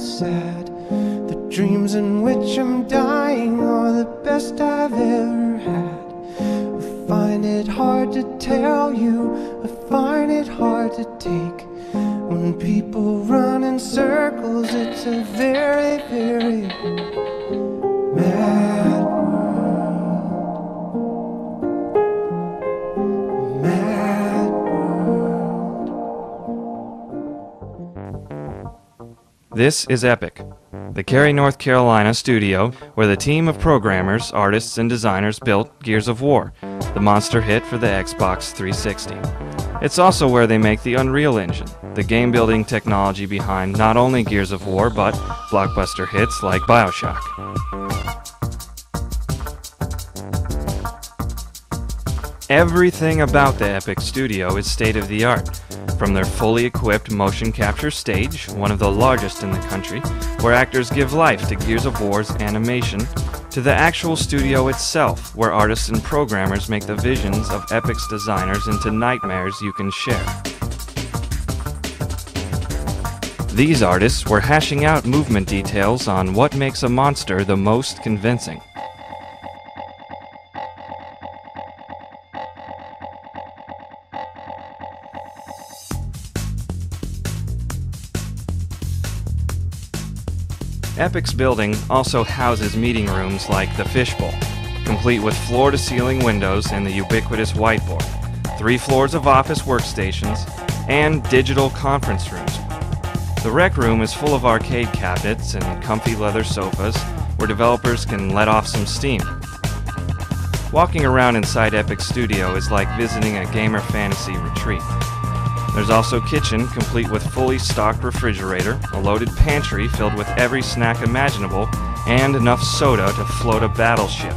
sad. The dreams in which I'm dying are the best I've ever had. I find it hard to tell you, I find it hard to take. When people run in circles, it's a very, very mad world. Mad world. This is Epic, the Cary, North Carolina studio where the team of programmers, artists, and designers built Gears of War, the monster hit for the Xbox 360. It's also where they make the Unreal Engine, the game-building technology behind not only Gears of War, but blockbuster hits like BioShock. Everything about the Epic studio is state-of-the-art, from their fully equipped motion capture stage, one of the largest in the country, where actors give life to Gears of War's animation, to the actual studio itself, where artists and programmers make the visions of Epic's designers into nightmares you can share. These artists were hashing out movement details on what makes a monster the most convincing. Epic's building also houses meeting rooms like the Fishbowl, complete with floor-to-ceiling windows and the ubiquitous whiteboard, 3 floors of office workstations, and digital conference rooms. The rec room is full of arcade cabinets and comfy leather sofas where developers can let off some steam. Walking around inside Epic's studio is like visiting a gamer fantasy retreat. There's also a kitchen complete with fully stocked refrigerator, a loaded pantry filled with every snack imaginable, and enough soda to float a battleship.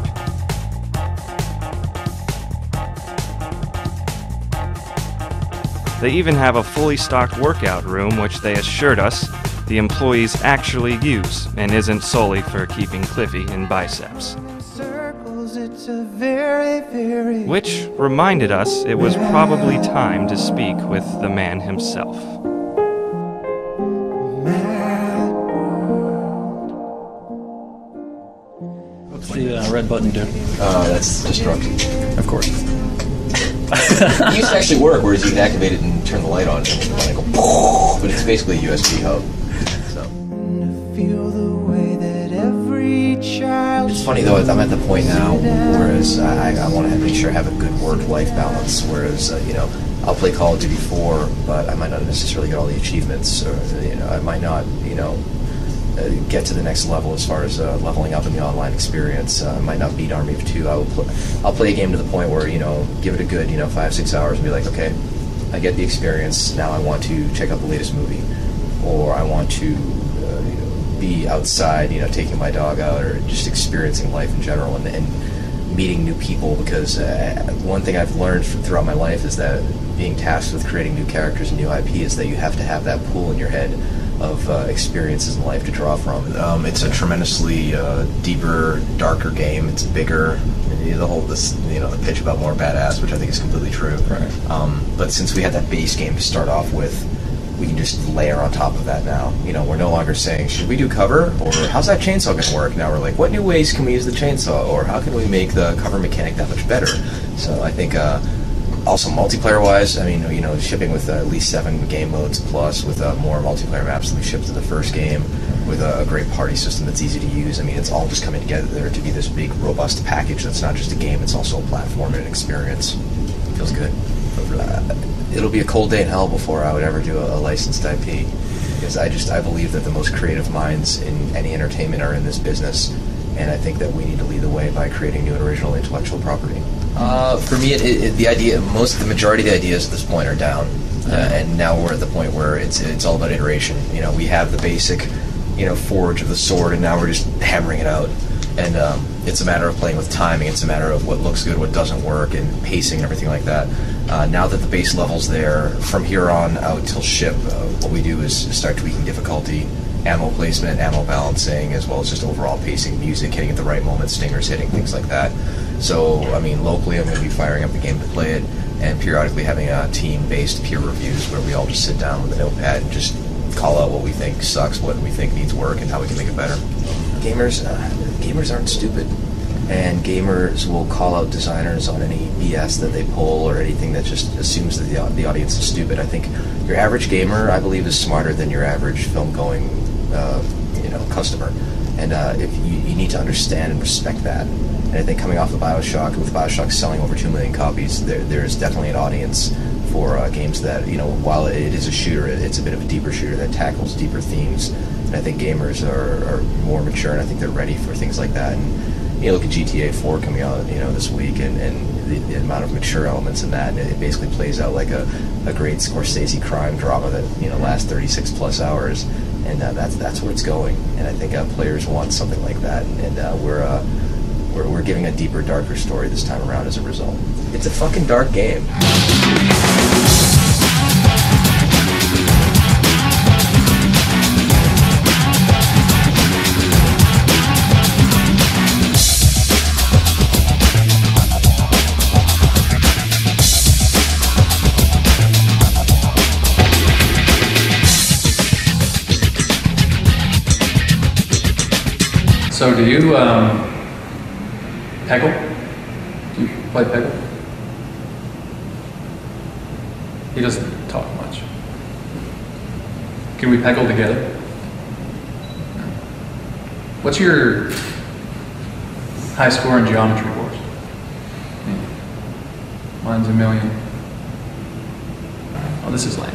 They even have a fully stocked workout room which they assured us the employees actually use and isn't solely for keeping Cliffy in biceps. Which reminded us it was probably time to speak with the man himself. What's the red button do? That's destruct. Of course. It used to actually work, whereas you can activate it and turn the light on and go, but it's basically a USB hub. It's funny though, I'm at the point now, whereas I want to make sure I have a good work-life balance, whereas, I'll play Call of Duty 4, but I might not necessarily get all the achievements, or, I might not, get to the next level as far as leveling up in the online experience. I might not beat Army of 2. I'll play a game to the point where, give it a good, 5-6 hours and be like, okay, I get the experience, now I want to check out the latest movie, or I want to be outside, taking my dog out, or just experiencing life in general and meeting new people, because one thing I've learned throughout my life is that being tasked with creating new characters and new IP is that you have to have that pool in your head of experiences in life to draw from. It's a tremendously deeper, darker game. It's bigger. The pitch about more badass, which I think is completely true. Right. But since we had that base game to start off with, we can just layer on top of that now. We're no longer saying, should we do cover? Or how's that chainsaw going to work? Now we're like, what new ways can we use the chainsaw? Or how can we make the cover mechanic that much better? So I think also multiplayer-wise, shipping with at least 7 game modes plus, with more multiplayer maps than we shipped to the first game, with a great party system that's easy to use. It's all just coming together there to be this big, robust package that's not just a game, it's also a platform and an experience. It feels good. It'll be a cold day in hell before I would ever do a licensed IP, because I believe that the most creative minds in any entertainment are in this business, and I think that we need to lead the way by creating new and original intellectual property. For me, the majority of the ideas at this point are down, and now we're at the point where it's all about iteration. We have the basic, forge of the sword, and now we're just hammering it out. And it's a matter of playing with timing. It's a matter of what looks good, what doesn't work, and pacing and everything like that. Now that the base level's there, from here on out till ship, what we do is start tweaking difficulty, ammo placement, ammo balancing, as well as just overall pacing, music hitting at the right moment, stingers hitting, things like that. So, locally I'm going to be firing up the game to play it, and periodically having team-based peer reviews where we all just sit down with a notepad and just call out what we think sucks, what we think needs work, and how we can make it better. Gamers aren't stupid, and gamers will call out designers on any BS that they pull or anything that just assumes that the audience is stupid. I think your average gamer, I believe, is smarter than your average film-going customer, and if you need to understand and respect that. And I think coming off of BioShock, with BioShock selling over 2 million copies, there's definitely an audience for games that, while it is a shooter, it's a bit of a deeper shooter that tackles deeper themes. And I think gamers are more mature, and I think they're ready for things like that. And look at GTA 4 coming out, this week, and the amount of mature elements in that. And it basically plays out like a great Scorsese crime drama that lasts 36 plus hours, and that's where it's going. And I think players want something like that, and we're giving a deeper, darker story this time around as a result. It's a fucking dark game. So do you peggle? Do you play peggle? He doesn't talk much. Can we peggle together? What's your high score in geometry course? Mine's 1 million. Oh, this is lame.